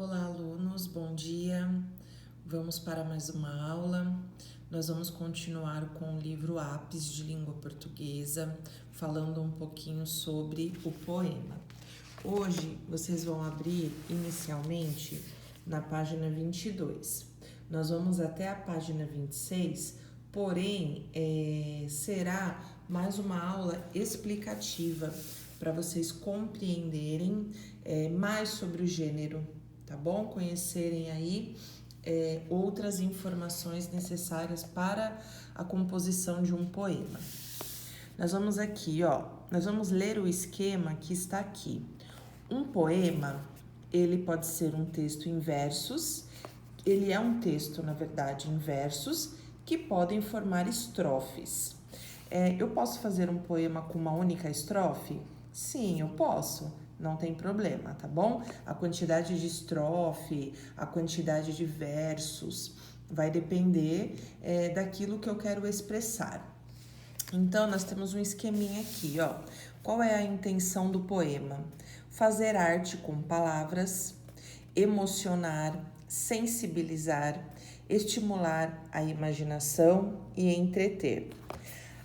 Olá, alunos, bom dia. Vamos para mais uma aula. Nós vamos continuar com o livro Apis de Língua Portuguesa, falando um pouquinho sobre o poema. Hoje, vocês vão abrir inicialmente na página 22. Nós vamos até a página 26, porém, será mais uma aula explicativa para vocês compreenderem mais sobre o gênero, tá bom? Conhecerem aí outras informações necessárias para a composição de um poema. Nós vamos aqui, nós vamos ler o esquema que está aqui. Um poema, ele pode ser um texto em versos, ele é um texto, na verdade, em versos, que podem formar estrofes. Eu posso fazer um poema com uma única estrofe? Sim, eu posso. Não tem problema, tá bom? A quantidade de estrofe, a quantidade de versos vai depender daquilo que eu quero expressar. Então, nós temos um esqueminha aqui, Qual é a intenção do poema? Fazer arte com palavras, emocionar, sensibilizar, estimular a imaginação e entreter.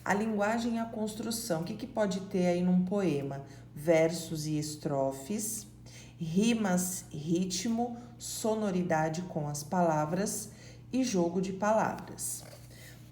A linguagem e a construção, o que pode ter aí num poema? Versos e estrofes, rimas, ritmo, sonoridade com as palavras e jogo de palavras.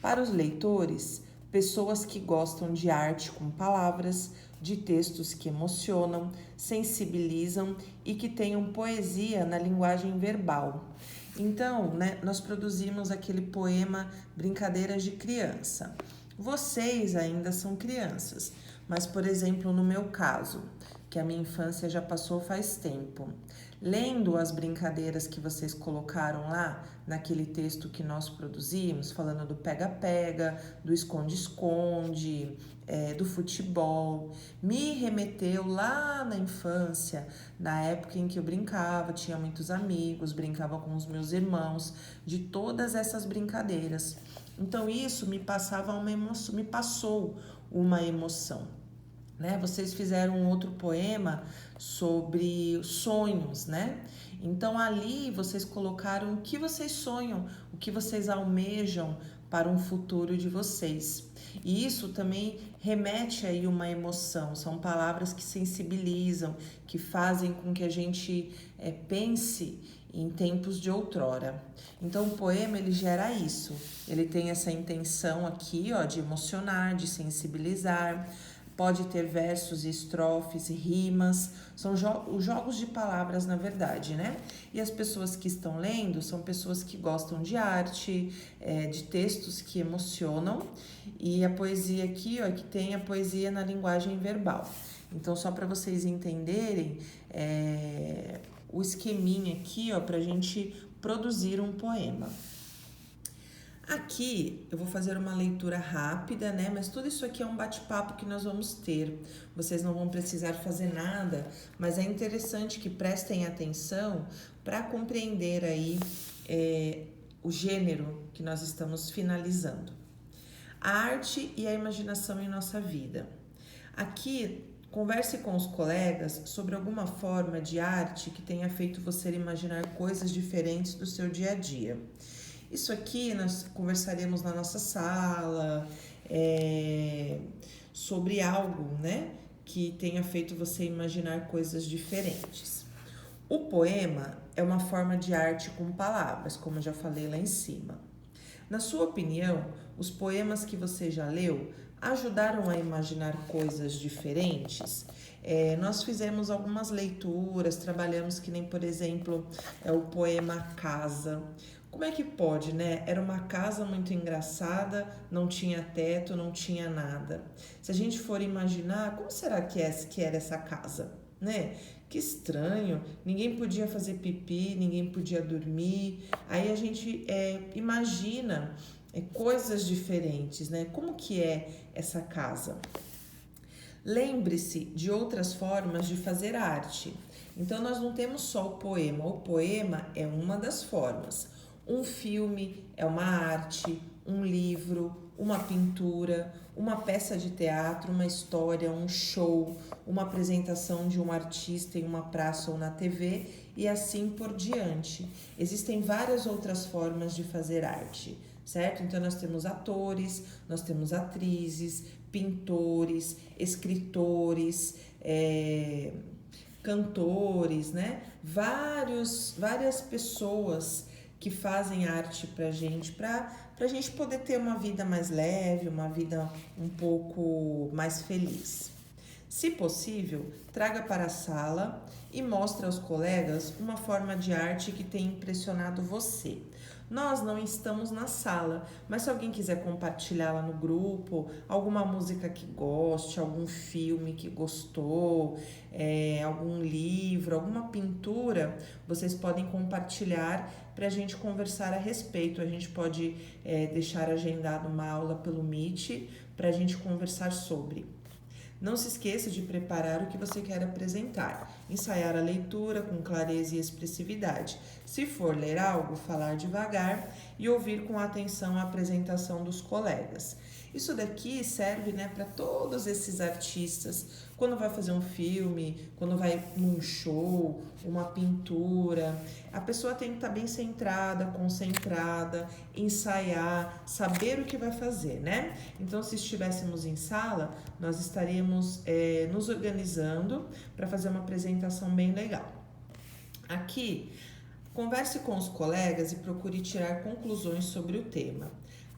Para os leitores, pessoas que gostam de arte com palavras, de textos que emocionam, sensibilizam e que tenham poesia na linguagem verbal. Então, nós produzimos aquele poema Brincadeiras de Criança. Vocês ainda são crianças, mas, por exemplo, no meu caso, que a minha infância já passou faz tempo, lendo as brincadeiras que vocês colocaram lá naquele texto que nós produzimos, falando do pega-pega, do esconde-esconde, do futebol, me remeteu lá na infância, na época em que eu brincava, tinha muitos amigos, brincava com os meus irmãos, de todas essas brincadeiras. Então isso me passava me passou uma emoção. Vocês fizeram um outro poema sobre sonhos, Então ali vocês colocaram o que vocês sonham, o que vocês almejam para um futuro de vocês. E isso também remete aí uma emoção, são palavras que sensibilizam, que fazem com que a gente pense em tempos de outrora. Então o poema ele gera isso, ele tem essa intenção aqui, de emocionar, de sensibilizar. Pode ter versos, estrofes, rimas, são os jogos de palavras, na verdade, E as pessoas que estão lendo são pessoas que gostam de arte, de textos que emocionam, e a poesia aqui, que tem a poesia na linguagem verbal. Então, só para vocês entenderem o esqueminha aqui, para a gente produzir um poema. Aqui eu vou fazer uma leitura rápida, Mas tudo isso aqui é um bate-papo que nós vamos ter. Vocês não vão precisar fazer nada, mas é interessante que prestem atenção para compreender aí o gênero que nós estamos finalizando. A arte e a imaginação em nossa vida. Aqui, converse com os colegas sobre alguma forma de arte que tenha feito você imaginar coisas diferentes do seu dia a dia. Isso aqui nós conversaremos na nossa sala, sobre algo, que tenha feito você imaginar coisas diferentes. O poema é uma forma de arte com palavras, como eu já falei lá em cima. Na sua opinião, os poemas que você já leu ajudaram a imaginar coisas diferentes? Nós fizemos algumas leituras, trabalhamos que nem, por exemplo, o poema Casa. Como é que pode, Era uma casa muito engraçada, não tinha teto, não tinha nada. Se a gente for imaginar, como será que era essa casa, Que estranho, ninguém podia fazer pipi, ninguém podia dormir. Aí a gente imagina coisas diferentes, Como que é essa casa? Lembre-se de outras formas de fazer arte. Então, nós não temos só o poema é uma das formas. Um filme é uma arte, um livro, uma pintura, uma peça de teatro, uma história, um show, uma apresentação de um artista em uma praça ou na TV e assim por diante. Existem várias outras formas de fazer arte, certo? Então nós temos atores, nós temos atrizes, pintores, escritores, cantores, né? Várias pessoas que fazem arte pra gente poder ter uma vida mais leve, uma vida um pouco mais feliz. Se possível, traga para a sala e mostre aos colegas uma forma de arte que tenha impressionado você. Nós não estamos na sala, mas se alguém quiser compartilhar lá no grupo, alguma música que goste, algum filme que gostou, algum livro, alguma pintura, vocês podem compartilhar para a gente conversar a respeito. A gente pode deixar agendado uma aula pelo Meet para a gente conversar sobre. Não se esqueça de preparar o que você quer apresentar, ensaiar a leitura com clareza e expressividade. Se for ler algo, falar devagar e ouvir com atenção a apresentação dos colegas. Isso daqui serve, né, para todos esses artistas, quando vai fazer um filme, quando vai num show, uma pintura. A pessoa tem que estar bem centrada, concentrada, ensaiar, saber o que vai fazer, né? Então, se estivéssemos em sala, nós estaríamos nos organizando para fazer uma apresentação bem legal. Aqui, converse com os colegas e procure tirar conclusões sobre o tema.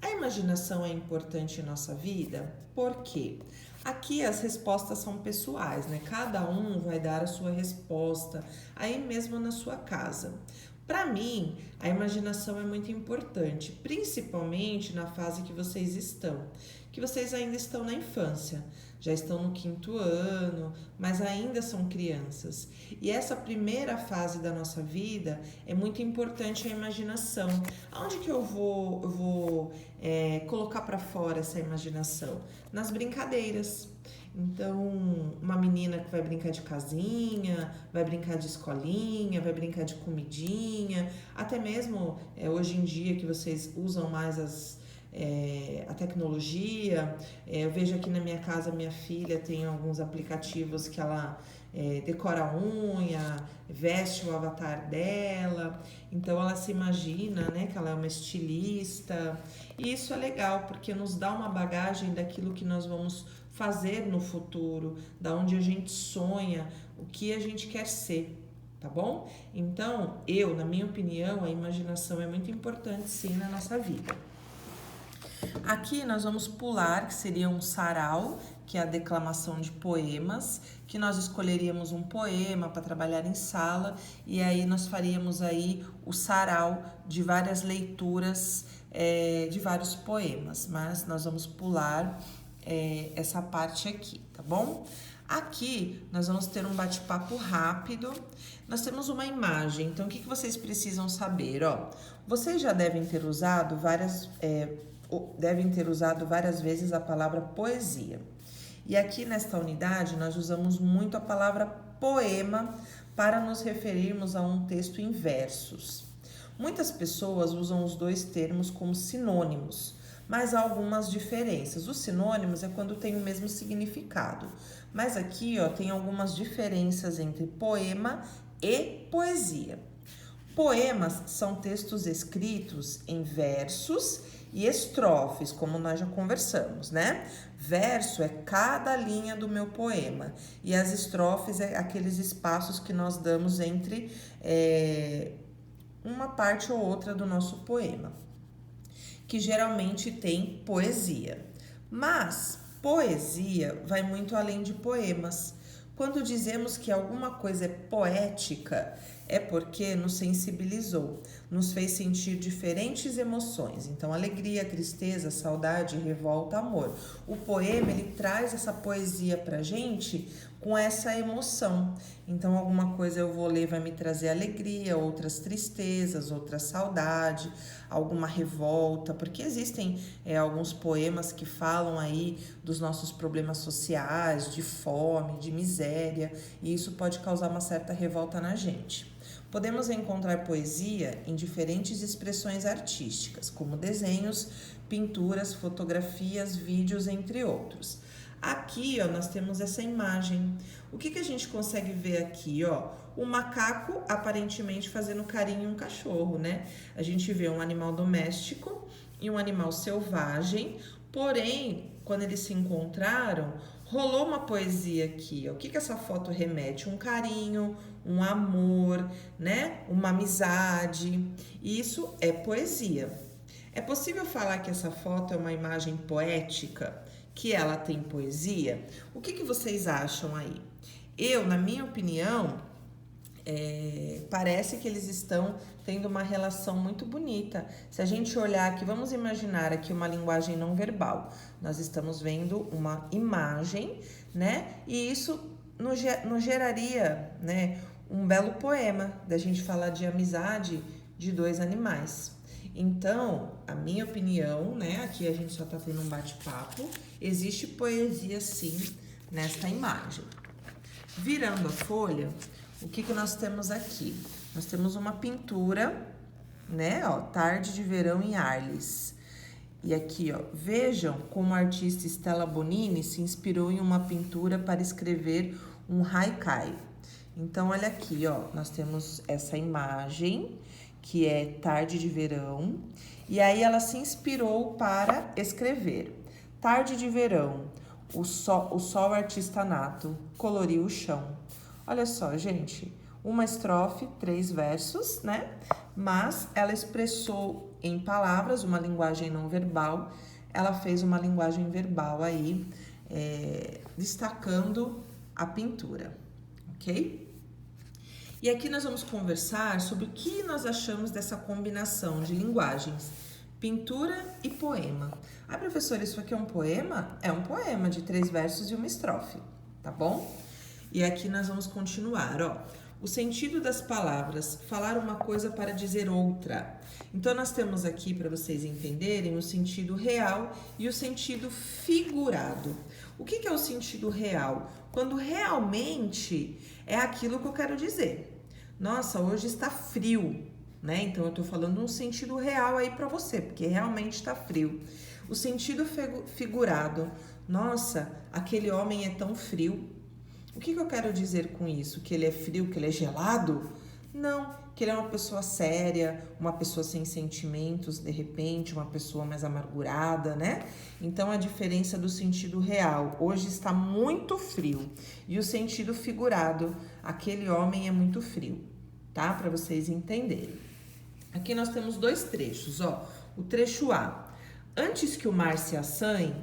A imaginação é importante em nossa vida? Por quê? Aqui as respostas são pessoais, né? Cada um vai dar a sua resposta aí mesmo na sua casa. Para mim, a imaginação é muito importante, principalmente na fase que vocês estão, que vocês ainda estão na infância, já estão no 5º ano, mas ainda são crianças. E essa primeira fase da nossa vida é muito importante a imaginação. Aonde que eu vou colocar para fora essa imaginação? Nas brincadeiras. Então, uma menina que vai brincar de casinha, vai brincar de escolinha, vai brincar de comidinha, até mesmo hoje em dia que vocês usam mais a tecnologia. Eu vejo aqui na minha casa, minha filha tem alguns aplicativos que ela decora a unha, veste o avatar dela, então ela se imagina, né, que ela é uma estilista, e isso é legal porque nos dá uma bagagem daquilo que nós vamos fazer no futuro, da onde a gente sonha, o que a gente quer ser, tá bom? Então, na minha opinião, a imaginação é muito importante sim na nossa vida. Aqui nós vamos pular, que seria um sarau, que é a declamação de poemas, que nós escolheríamos um poema para trabalhar em sala, e aí nós faríamos aí o sarau de várias leituras de vários poemas, mas nós vamos pular essa parte aqui, tá bom? Aqui nós vamos ter um bate-papo rápido. Nós temos uma imagem, então o que vocês precisam saber? Vocês já devem ter usado várias vezes a palavra poesia. E aqui nesta unidade nós usamos muito a palavra poema para nos referirmos a um texto em versos. Muitas pessoas usam os dois termos como sinônimos, mas há algumas diferenças. Os sinônimos é quando tem o mesmo significado, mas aqui tem algumas diferenças entre poema e poesia. Poemas são textos escritos em versos e estrofes, como nós já conversamos, né? Verso é cada linha do meu poema e as estrofes é aqueles espaços que nós damos entre uma parte ou outra do nosso poema, que geralmente tem poesia. Mas poesia vai muito além de poemas. Quando dizemos que alguma coisa é poética, é porque nos sensibilizou, nos fez sentir diferentes emoções. Então, alegria, tristeza, saudade, revolta, amor. O poema, ele traz essa poesia pra gente com essa emoção. Então, alguma coisa eu vou ler vai me trazer alegria, outras tristezas, outra saudade, alguma revolta, porque existem alguns poemas que falam aí dos nossos problemas sociais, de fome, de miséria, e isso pode causar uma certa revolta na gente. Podemos encontrar poesia em diferentes expressões artísticas, como desenhos, pinturas, fotografias, vídeos, entre outros. Aqui, ó, nós temos essa imagem. O que a gente consegue ver aqui, ó? O macaco aparentemente fazendo carinho em um cachorro, né? A gente vê um animal doméstico e um animal selvagem, porém, quando eles se encontraram, rolou uma poesia aqui, ó. O que essa foto remete? Um carinho, um amor, né? Uma amizade. E isso é poesia. É possível falar que essa foto é uma imagem poética? Que ela tem poesia? O que vocês acham aí? Na minha opinião, parece que eles estão tendo uma relação muito bonita. Se a gente olhar aqui, vamos imaginar aqui uma linguagem não verbal. Nós estamos vendo uma imagem, né? E isso nos geraria, né, um belo poema da gente falar de amizade de dois animais. Então, a minha opinião, né, aqui a gente só tá tendo um bate-papo, existe poesia sim nesta imagem. Virando a folha, o que nós temos aqui? Nós temos uma pintura, né, ó, Tarde de Verão em Arles. E aqui, ó, vejam como a artista Stella Bonini se inspirou em uma pintura para escrever um haikai. Então, olha aqui, ó, nós temos essa imagem, que é Tarde de Verão, e aí ela se inspirou para escrever. Tarde de verão, o sol artista nato coloriu o chão. Olha só, gente, uma estrofe, 3 versos, né? Mas ela expressou em palavras uma linguagem não verbal, ela fez uma linguagem verbal aí, destacando a pintura, ok? E aqui nós vamos conversar sobre o que nós achamos dessa combinação de linguagens, pintura e poema. Ah, professora, isso aqui é um poema? É um poema de 3 versos e uma estrofe, tá bom? E aqui nós vamos continuar, ó. O sentido das palavras, falar uma coisa para dizer outra. Então, nós temos aqui, para vocês entenderem, o sentido real e o sentido figurado. O que é o sentido real? Quando realmente é aquilo que eu quero dizer. Nossa, hoje está frio, né? Então, eu tô falando um sentido real aí para você, porque realmente está frio. O sentido figurado. Nossa, aquele homem é tão frio. O que eu quero dizer com isso? Que ele é frio, que ele é gelado? Não, que ele é uma pessoa séria, uma pessoa sem sentimentos, de repente, uma pessoa mais amargurada, né? Então, a diferença do sentido real, hoje está muito frio, e o sentido figurado, aquele homem é muito frio, tá? Para vocês entenderem. Aqui nós temos 2 trechos, ó. O trecho A. Antes que o mar se assanhe,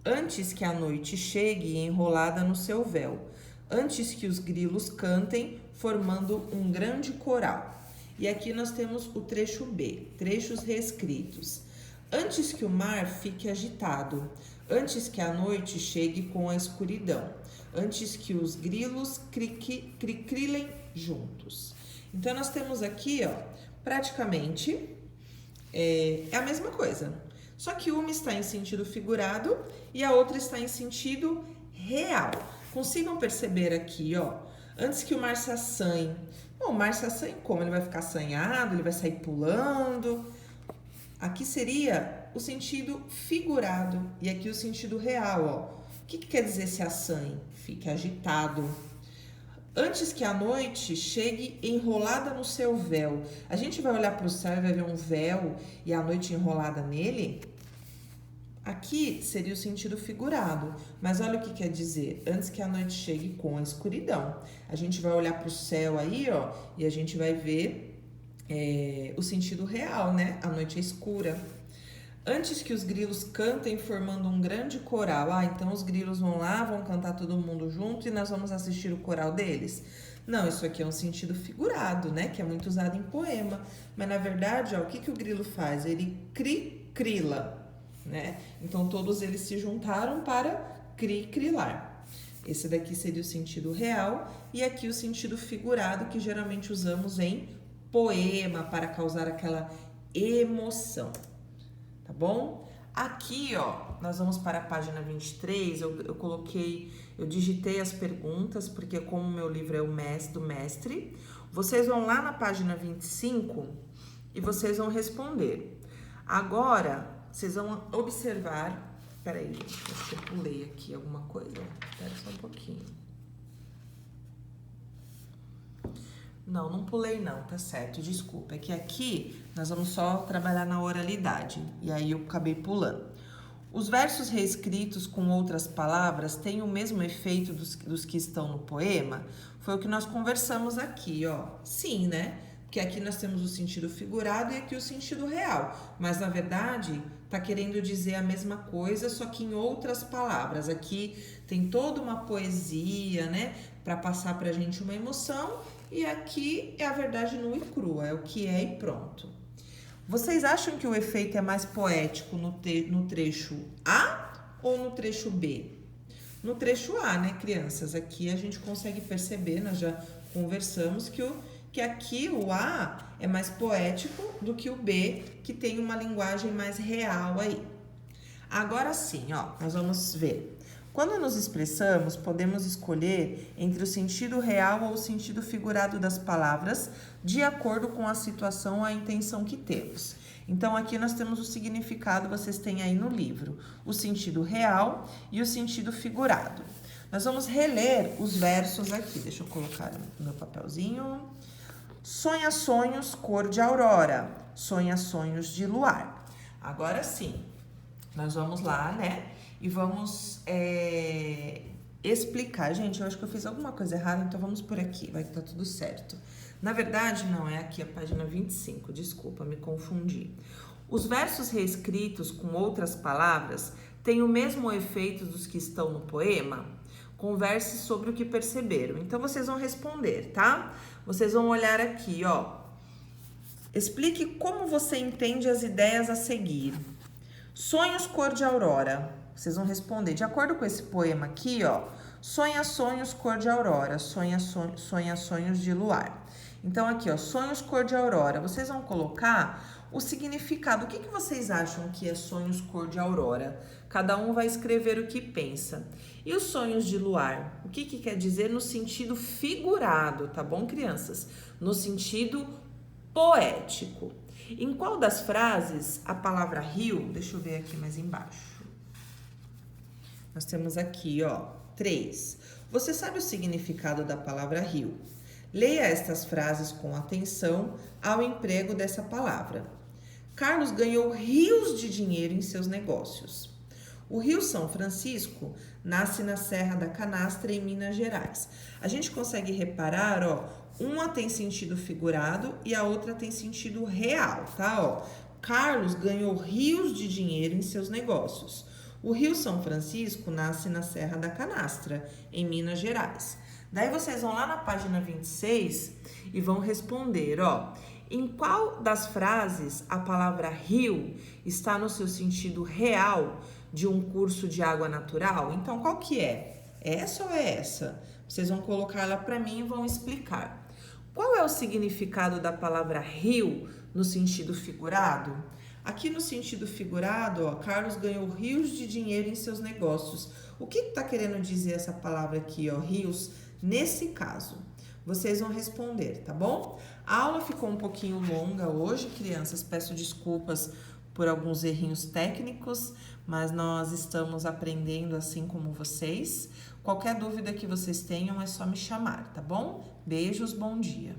antes que a noite chegue enrolada no seu véu, antes que os grilos cantem, formando um grande coral. E aqui nós temos o trecho B, trechos reescritos. Antes que o mar fique agitado, antes que a noite chegue com a escuridão, antes que os grilos crilem juntos. Então, nós temos aqui, ó, praticamente a mesma coisa. Só que uma está em sentido figurado e a outra está em sentido real. Consigam perceber aqui, ó, antes que o mar se assanhe. Bom, o mar se assanhe como? Ele vai ficar assanhado, ele vai sair pulando. Aqui seria o sentido figurado e aqui o sentido real, ó. O que quer dizer se assanhe? Fique agitado. Antes que a noite chegue enrolada no seu véu. A gente vai olhar para o céu e vai ver um véu e a noite enrolada nele? Aqui seria o sentido figurado, mas olha o que quer dizer, antes que a noite chegue com a escuridão. A gente vai olhar para o céu aí, ó, e a gente vai ver o sentido real, né? A noite é escura. Antes que os grilos cantem formando um grande coral. Ah, então os grilos vão lá, vão cantar todo mundo junto e nós vamos assistir o coral deles? Não, isso aqui é um sentido figurado, né? Que é muito usado em poema. Mas na verdade, ó, o que o grilo faz? Ele crila, né? Então todos eles se juntaram para crilar. Esse daqui seria o sentido real e aqui o sentido figurado, que geralmente usamos em poema para causar aquela emoção, tá bom? Aqui, ó, nós vamos para a página 23, eu digitei as perguntas, porque como o meu livro é o do mestre, vocês vão lá na página 25 e vocês vão responder. Agora, vocês vão observar, peraí, gente, acho que eu pulei aqui alguma coisa, espera só um pouquinho. Não pulei não, tá certo, desculpa. É que aqui nós vamos só trabalhar na oralidade, e aí eu acabei pulando. Os versos reescritos com outras palavras têm o mesmo efeito dos que estão no poema? Foi o que nós conversamos aqui, ó. Sim, né? Porque aqui nós temos o sentido figurado e aqui o sentido real. Mas, na verdade, tá querendo dizer a mesma coisa, só que em outras palavras. Aqui tem toda uma poesia, né? Para passar pra gente uma emoção. E aqui é a verdade nua e crua, é o que é e pronto. Vocês acham que o efeito é mais poético no trecho A ou no trecho B? No trecho A, né, crianças? Aqui a gente consegue perceber, nós já conversamos que aqui o A é mais poético do que o B, que tem uma linguagem mais real aí. Agora sim, ó, nós vamos ver. Quando nos expressamos, podemos escolher entre o sentido real ou o sentido figurado das palavras, de acordo com a situação ou a intenção que temos. Então, aqui nós temos o significado, vocês têm aí no livro, o sentido real e o sentido figurado. Nós vamos reler os versos aqui. Deixa eu colocar no meu papelzinho. Sonha sonhos cor de aurora, sonha sonhos de luar. Agora sim, nós vamos lá, né? E vamos explicar. Gente, eu acho que eu fiz alguma coisa errada, então vamos por aqui, vai que tá tudo certo. Na verdade, não, é aqui a página 25, desculpa, me confundi. Os versos reescritos com outras palavras têm o mesmo efeito dos que estão no poema? Converse sobre o que perceberam. Então, vocês vão responder, tá? Vocês vão olhar aqui, ó. Explique como você entende as ideias a seguir. Sonhos cor de aurora. Vocês vão responder, de acordo com esse poema aqui, ó, sonha sonhos cor de aurora, sonha sonhos de luar. Então aqui, ó, sonhos cor de aurora, vocês vão colocar o significado. O que vocês acham que é sonhos cor de aurora? Cada um vai escrever o que pensa. E os sonhos de luar? O que quer dizer no sentido figurado, tá bom, crianças? No sentido poético. Em qual das frases a palavra rio, deixa eu ver aqui mais embaixo. Nós temos aqui, ó, 3. Você sabe o significado da palavra rio? Leia estas frases com atenção ao emprego dessa palavra. Carlos ganhou rios de dinheiro em seus negócios. O Rio São Francisco nasce na Serra da Canastra, em Minas Gerais. A gente consegue reparar, ó, uma tem sentido figurado e a outra tem sentido real, tá? Ó, Carlos ganhou rios de dinheiro em seus negócios. O Rio São Francisco nasce na Serra da Canastra, em Minas Gerais. Daí vocês vão lá na página 26 e vão responder, ó, em qual das frases a palavra rio está no seu sentido real de um curso de água natural? Então, qual que é? Essa ou é essa? Vocês vão colocar ela para mim e vão explicar. Qual é o significado da palavra rio no sentido figurado? Aqui no sentido figurado, ó, Carlos ganhou rios de dinheiro em seus negócios. O que está querendo dizer essa palavra aqui, ó, rios, nesse caso? Vocês vão responder, tá bom? A aula ficou um pouquinho longa hoje, crianças. Peço desculpas por alguns errinhos técnicos, mas nós estamos aprendendo assim como vocês. Qualquer dúvida que vocês tenham é só me chamar, tá bom? Beijos, bom dia!